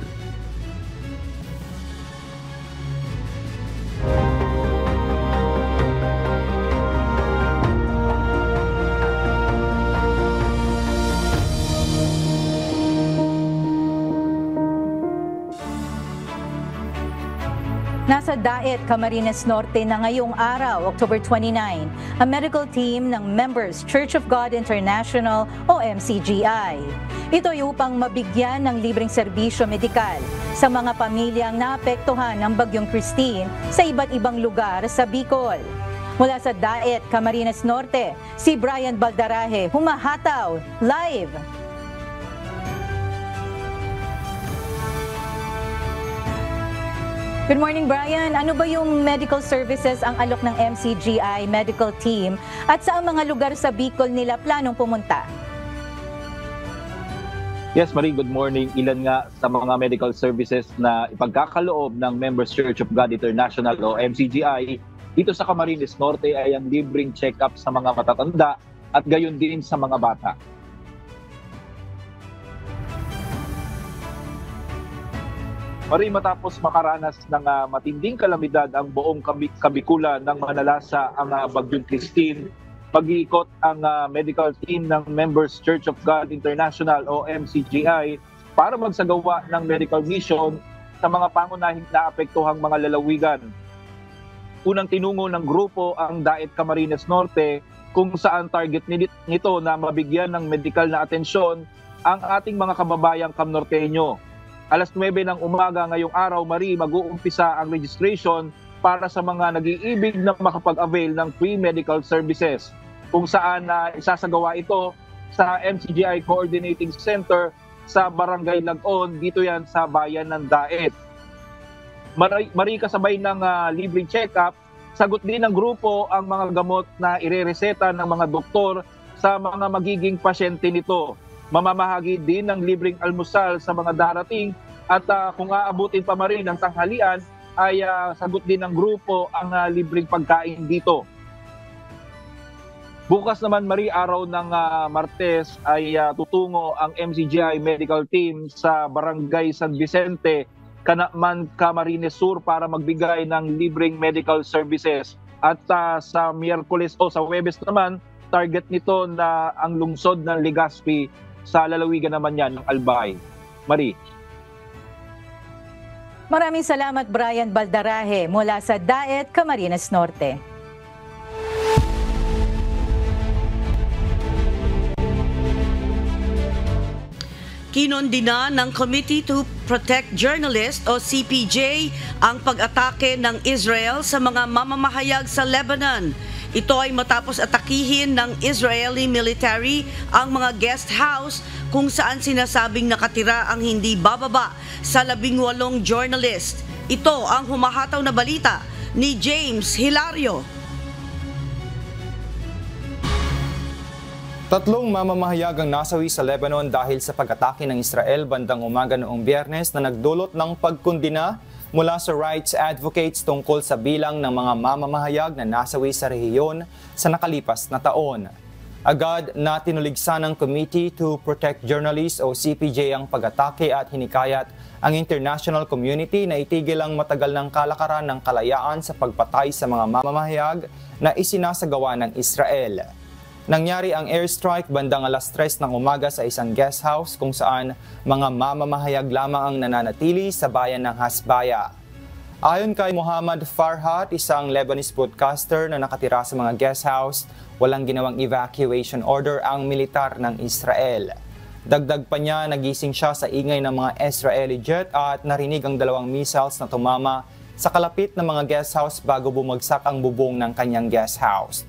Nasa Daet, Camarines Norte na ngayong araw, October 29, ang medical team ng Members Church of God International o MCGI. Ito ay upang mabigyan ng libreng serbisyo medikal sa mga pamilyang naapektuhan ng Bagyong Christine sa iba't ibang lugar sa Bicol. Mula sa Daet, Camarines Norte, si Brian Baldaraje, humahataw live. Good morning, Brian. Ano ba yung medical services ang alok ng MCGI medical team at saan mga lugar sa Bicol nila planong pumunta? Yes, Marie, good morning. Ilan nga sa mga medical services na ipagkakaloob ng Members Church of God International o MCGI dito sa Camarines Norte ay ang libreng check-up sa mga matatanda at gayon din sa mga bata. Marie, matapos makaranas ng matinding kalamidad ang buong Kabikulan ng manalasa ang Bagyong Christine, pag-iikot ang medical team ng Members Church of God International o MCGI para magsagawa ng medical mission sa mga pangunahing naapektuhang mga lalawigan. Unang tinungo ng grupo ang Daet Camarines Norte kung saan target nito na mabigyan ng medical na atensyon ang ating mga kababayang Kamnorteño. Alas 9 ng umaga ngayong araw, Marie, mag-uumpisa ang registration para sa mga nag-iibig na makapag-avail ng free medical services kung saan isasagawa ito sa MCGI Coordinating Center sa Barangay Lagon, dito yan sa bayan ng Daet. Marie, kasabay ng libreng check-up, sagot din ng grupo ang mga gamot na irereseta ng mga doktor sa mga magiging pasyente nito. Mamamahagi din ng libreng almusal sa mga darating at kung aabutin pa rin ng tanghalian ay sagot din ng grupo ang libreng pagkain dito. Bukas naman, Marie, araw ng Martes ay tutungo ang MCGI medical team sa Barangay San Vicente, Canacman, Camarines Sur para magbigay ng libreng medical services. At sa Miyerkules o sa Huwebes naman, target nito na ang lungsod ng Legazpi, sa lalawigan naman yan ng Albay. Marie. Maraming salamat, Brian Baldaraje, mula sa Daet, Camarines Norte. Kinondina ng Committee to Protect Journalists o CPJ ang pag-atake ng Israel sa mga mamamahayag sa Lebanon. Ito ay matapos atakihin ng Israeli military ang mga guest house kung saan sinasabing nakatira ang hindi bababa sa 18 journalist. Ito ang humahataw na balita ni James Hilario. Tatlong mamamahayag ang nasawi sa Lebanon dahil sa pag-atake ng Israel bandang umaga noong Biyernes na nagdulot ng pagkondina mula sa rights advocates tungkol sa bilang ng mga mamamahayag na nasawi sa rehiyon sa nakalipas na taon. Agad na tinuligsan ng Committee to Protect Journalists o CPJ ang pag-atake at hinikayat ang international community na itigil ang matagal ng kalakaran ng kalayaan sa pagpatay sa mga mamamahayag na isinasagawa ng Israel. Nangyari ang airstrike bandang alas 3 ng umaga sa isang guest house kung saan mga mamamahayag lamang ang nananatili sa bayan ng Hasbaya. Ayon kay Muhammad Farhat, isang Lebanese broadcaster na nakatira sa mga guest house, walang ginawang evacuation order ang militar ng Israel. Dagdag pa niya, nagising siya sa ingay ng mga Israeli jet at narinig ang 2 missiles na tumama sa kalapit ng mga guest house bago bumagsak ang bubong ng kanyang guest house.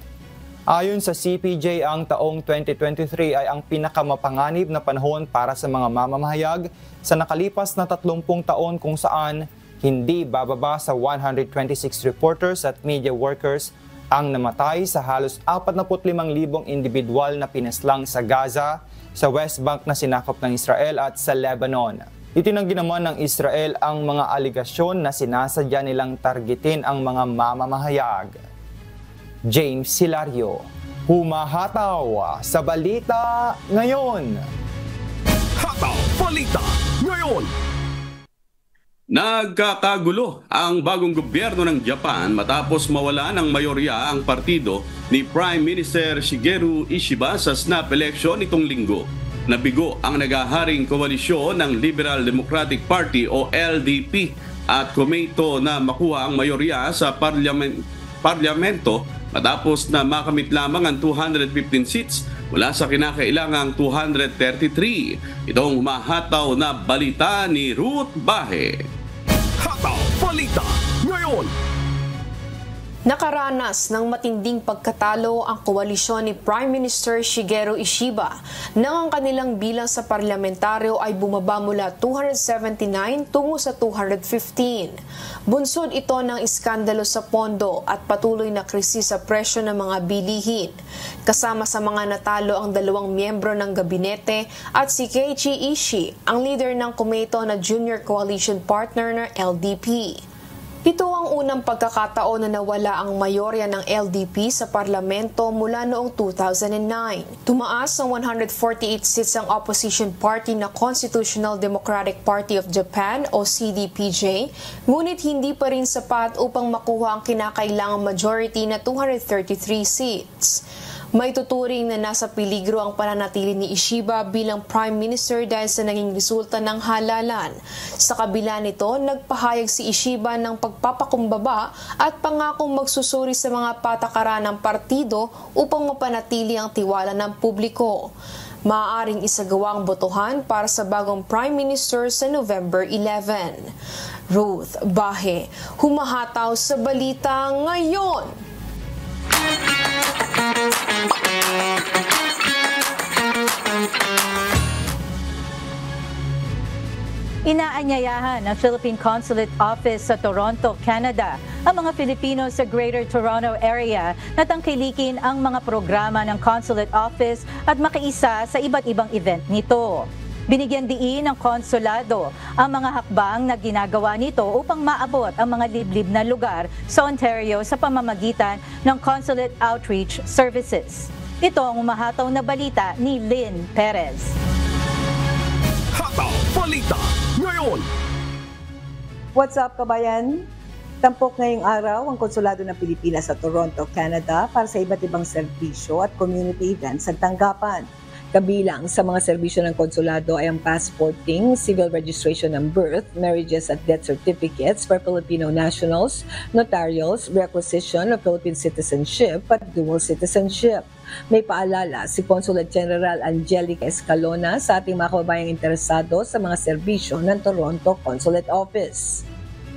Ayon sa CPJ, ang taong 2023 ay ang pinakamapanganib na panahon para sa mga mamamahayag sa nakalipas na 30 taon kung saan hindi bababa sa 126 reporters at media workers ang namatay sa halos 45,000 individual na pinaslang sa Gaza, sa West Bank na sinakop ng Israel at sa Lebanon. Itinanggi naman ng Israel ang mga aligasyon na sinasadya nilang targetin ang mga mamamahayag. James Hilario, humahataw sa Balita Ngayon. Hataw Balita Ngayon. Nagkakagulo ang bagong gobyerno ng Japan matapos mawala ng mayorya ang partido ni Prime Minister Shigeru Ishiba sa snap election nitong linggo. Nabigo ang nagaharing koalisyon ng Liberal Democratic Party o LDP at kumeto na makuha ang mayorya sa parlamento matapos na makamit lamang ang 215 seats mula sa kinakailangang 233. Itong humahataw na balita ni Ruth Bahe. Hataw Balita Ngayon. Nakaranas ng matinding pagkatalo ang koalisyon ni Prime Minister Shigeru Ishiba nang ang kanilang bilang sa parlamentaryo ay bumaba mula 279 tungo sa 215. Bunsod ito ng iskandalo sa pondo at patuloy na krisis sa presyo ng mga bilihin. Kasama sa mga natalo ang 2 miyembro ng gabinete at si Keiichi Ishii, ang leader ng Kumeto na junior coalition partner ng LDP. Ito ang unang pagkakataon na nawala ang mayorya ng LDP sa parlamento mula noong 2009. Tumaas ng 148 seats ang opposition party na Constitutional Democratic Party of Japan o CDPJ, ngunit hindi pa rin sapat upang makuha ang kinakailangang majority na 233 seats. May tuturing na nasa peligro ang pananatili ni Ishiba bilang Prime Minister dahil sa naging resulta ng halalan. Sa kabila nito, nagpahayag si Ishiba ng pagpapakumbaba at pangakong magsusuri sa mga patakaran ng partido upang mapanatili ang tiwala ng publiko. Maaaring isagawa ang botohan para sa bagong Prime Minister sa November 11. Ruth Bahe, humahataw sa Balita Ngayon. Inaanyayahan ng Philippine Consulate Office sa Toronto, Canada ang mga Filipino sa Greater Toronto Area na tangkilikin ang mga programa ng Consulate Office at makiisa sa iba't ibang event nito. Binigyan diin ng konsulado ang mga hakbang na ginagawa nito upang maabot ang mga liblib na lugar sa Ontario sa pamamagitan ng Consulate Outreach Services. Ito ang umahataw na balita ni Lynn Perez. Hataw Balita Ngayon. What's up, kabayan? Tampok ngayong araw ang Konsulado ng Pilipinas sa Toronto, Canada para sa iba't ibang serbisyo at community events at tanggapan. Kabilang sa mga serbisyo ng konsulado ay ang passporting, civil registration ng birth, marriages at death certificates for Filipino nationals, notarials, requisition of Philippine citizenship at dual citizenship. May paalala si Consulate General Angelica Escalona sa ating mga kababayang interesado sa mga serbisyo ng Toronto Consulate Office.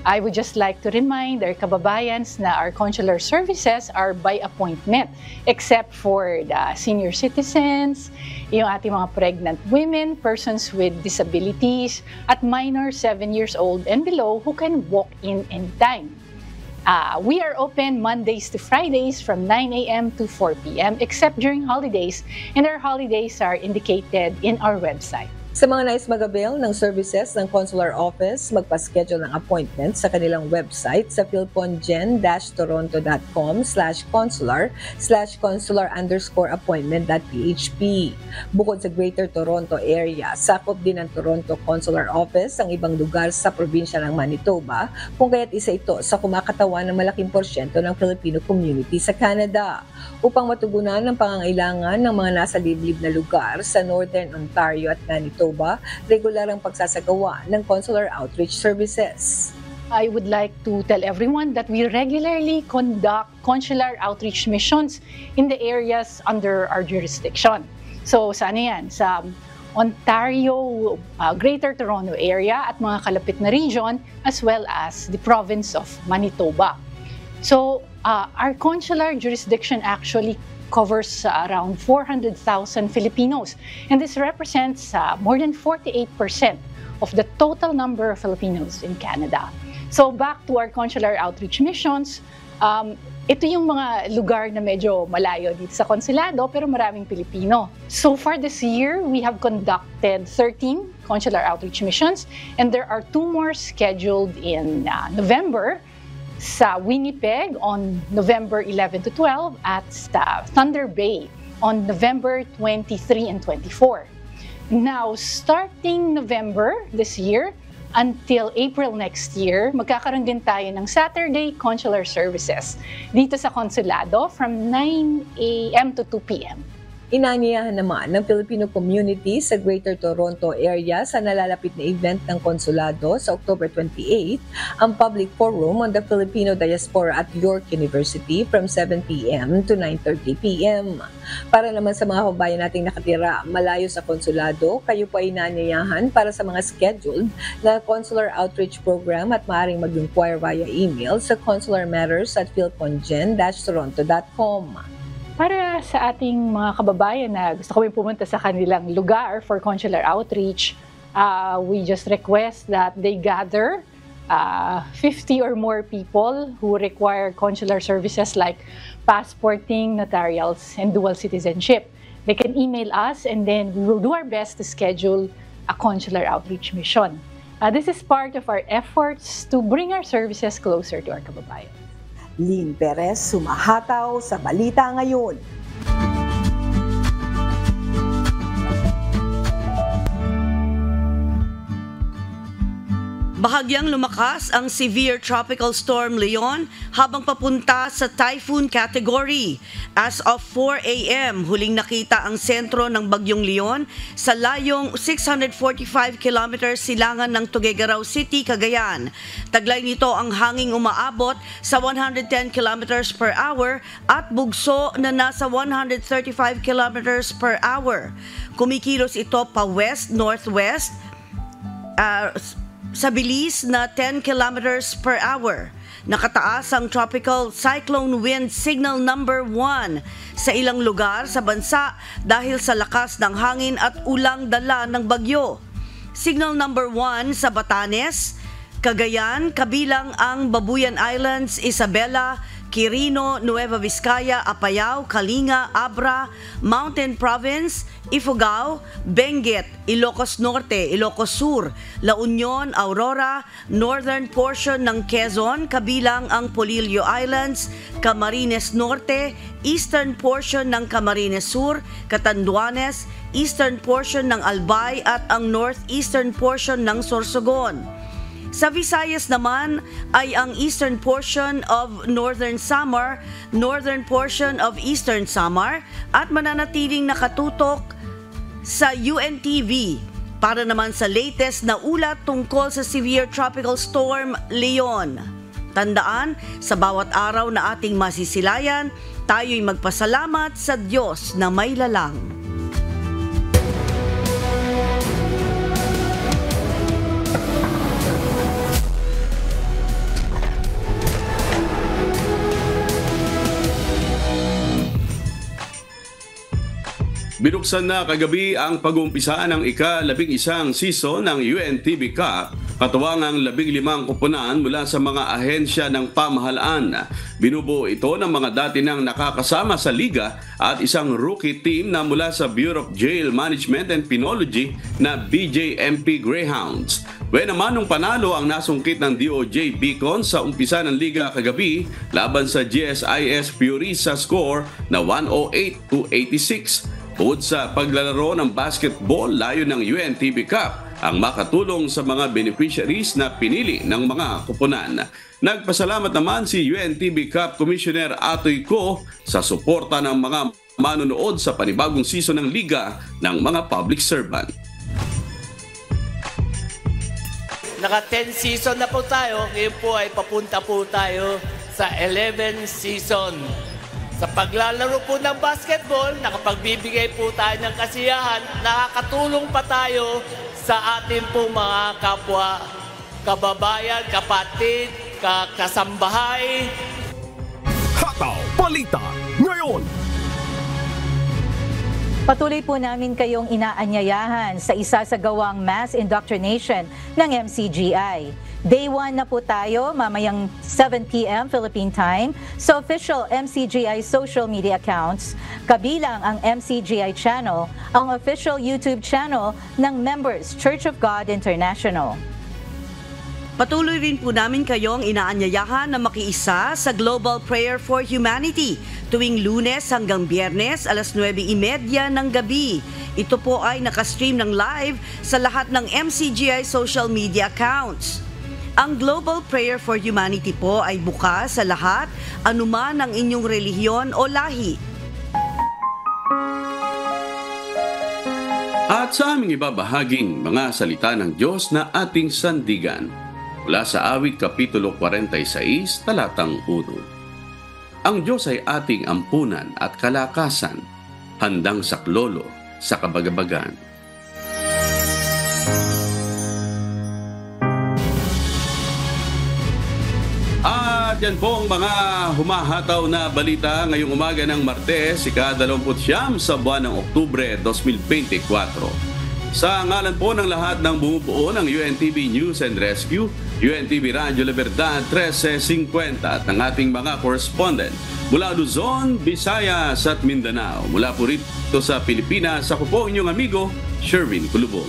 I would just like to remind our kababayans na our consular services are by appointment, except for the senior citizens, yung ating mga pregnant women, persons with disabilities, at minors 7 years old and below who can walk in anytime. We are open Mondays to Fridays from 9 a.m. to 4 p.m. except during holidays, and our holidays are indicated in our website. Sa mga nais mag-avail ng services ng Consular Office, magpa-schedule ng appointment sa kanilang website sa philpongen-toronto.com/consular/consular_appointment.php. Bukod sa Greater Toronto Area, sakop din ng Toronto Consular Office ang ibang lugar sa probinsya ng Manitoba, kung kaya't isa ito sa kumakatawan ng malaking porsyento ng Filipino community sa Canada. Upang matugunan ang pangangailangan ng mga nasa liblib na lugar sa Northern Ontario at Manitoba, regular ang pagsasagawa ng consular outreach services. I would like to tell everyone that we regularly conduct consular outreach missions in the areas under our jurisdiction. So, saan yan? Sa Ontario, Greater Toronto Area at mga kalapit na region, as well as the province of Manitoba. So, our consular jurisdiction actually covers around 400,000 Filipinos, and this represents more than 48% of the total number of Filipinos in Canada. So back to our consular outreach missions, ito yung mga lugar na medyo malayo dito sa konsulado pero maraming Pilipino. So far this year, we have conducted 13 consular outreach missions, and there are 2 more scheduled in November, sa Winnipeg on November 11 to 12 at sa Thunder Bay on November 23 and 24. Now, starting November this year until April next year, magkakaroon din tayo ng Saturday consular services dito sa konsulado from 9 a.m. to 2 p.m. Inanyayahan naman ng Filipino community sa Greater Toronto Area sa nalalapit na event ng konsulado sa October 28 ang Public Forum on the Filipino Diaspora at York University from 7 p.m. to 9:30 p.m. Para naman sa mga kababayan nating nakatira malayo sa konsulado, kayo po ay inanyayahan para sa mga scheduled na consular outreach program at maaaring mag-inquire via email sa consularmatters@philpongen-toronto.com. Para sa ating mga kababayan na gusto kami pumunta sa kanilang lugar for consular outreach, we just request that they gather 50 or more people who require consular services like passporting, notarials, and dual citizenship. They can email us and then we will do our best to schedule a consular outreach mission. This is part of our efforts to bring our services closer to our kababayan. Lynn Perez, sumahataw sa Balita Ngayon. Bahagyang lumakas ang severe tropical storm Leon habang papunta sa typhoon category. As of 4 a.m., huling nakita ang sentro ng Bagyong Leon sa layong 645 kilometers silangan ng Tuguegarao City, Cagayan. Taglay nito ang hanging umaabot sa 110 kilometers per hour at bugso na nasa 135 kilometers per hour. Kumikilos ito pa west-northwest sa bilis na 10 kilometers per hour. Nakataas ang Tropical Cyclone Wind Signal number 1 sa ilang lugar sa bansa dahil sa lakas ng hangin at ulang dala ng bagyo. Signal number 1 sa Batanes, Cagayan, kabilang ang Babuyan Islands, Isabela, Quirino, Nueva Vizcaya, Apayao, Kalinga, Abra, Mountain Province, Ifugao, Benguet, Ilocos Norte, Ilocos Sur, La Union, Aurora, northern portion ng Quezon, kabilang ang Polillo Islands, Camarines Norte, eastern portion ng Camarines Sur, Catanduanes, eastern portion ng Albay at ang northeastern portion ng Sorsogon. Sa Visayas naman ay ang eastern portion of Northern Samar, northern portion of Eastern Samar at mananatiling nakatutok sa UNTV para naman sa latest na ulat tungkol sa severe tropical storm Leon. Tandaan, sa bawat araw na ating masisilayan, tayo'y magpasalamat sa Diyos na may lalang. Binuksan na kagabi ang pag-uumpisa ng ika-11 season ng UNTV Cup Katuwang ang 15 kupunan mula sa mga ahensya ng pamahalaan. Binubuo ito ng mga dati nang nakakasama sa liga at isang rookie team na mula sa Bureau of Jail Management and Penology na BJMP Greyhounds. Naman nung panalo ang nasungkit ng DOJ Beacon sa umpisa ng liga kagabi laban sa GSIS Puri sa score na 108-86. Bukod sa paglalaro ng basketball, layo ng UNTV Cup ang makatulong sa mga beneficiaries na pinili ng mga kupunan. Nagpasalamat naman si UNTV Cup Commissioner Atoy Co sa suporta ng mga manonood sa panibagong season ng liga ng mga public servant. Naka 10 season na po tayo, ngayon po ay papunta po tayo sa 11 season. Sa paglalaro po ng basketball, nakapagbibigay po tayo ng kasiyahan, nakakatulong pa tayo sa ating pong mga kapwa, kababayan, kapatid, kasambahay. Hataw Balita ngayon! Patuloy po namin kayong inaanyayahan sa isa sa gawang mass indoctrination ng MCGI. Day 1 na po tayo, mamayang 7 p.m. Philippine Time, sa official MCGI social media accounts, kabilang ang MCGI channel, ang official YouTube channel ng Members Church of God International. Patuloy rin po namin kayong inaanyayahan na makiisa sa Global Prayer for Humanity tuwing Lunes hanggang Biyernes alas 9:30 ng gabi. Ito po ay nakastream ng live sa lahat ng MCGI social media accounts. Ang Global Prayer for Humanity po ay bukas sa lahat, anuman ang inyong relihiyon o lahi. At sa aming ibabahaging mga salita ng Diyos na ating sandigan, mula sa Awit Kapitulo 46, talatang 1. Ang Diyos ay ating ampunan at kalakasan, handang saklolo sa kabagabagan. At yan po ang mga humahataw na balita ngayong umaga ng Martes, ika-29 sa buwan ng Oktubre 2024. Sa ngalan po ng lahat ng bumubuo ng UNTV News and Rescue, UNTV Radyo La Verdad 1350 at ng ating mga correspondent mula Luzon, Visayas at Mindanao. Mula po rito sa Pilipinas, ako po inyong amigo, Sherwin Kulubong.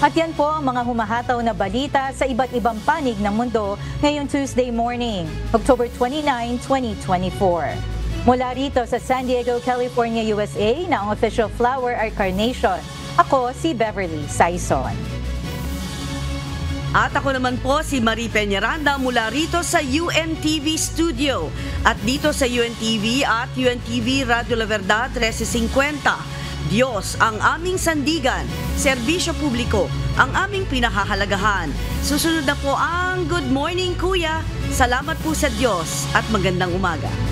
At yan po ang mga humahataw na balita sa iba't ibang panig ng mundo ngayong Tuesday morning, October 29, 2024. Mula rito sa San Diego, California, USA, na ang official flower ay carnation. Ako si Beverly Saison. At ako naman po si Marie Peñaranda mula rito sa UNTV Studio. At dito sa UNTV at UNTV Radio La Verdad 1350. Diyos ang aming sandigan, serbisyo publiko ang aming pinahahalagahan. Susunod na po ang Good Morning Kuya. Salamat po sa Diyos at magandang umaga.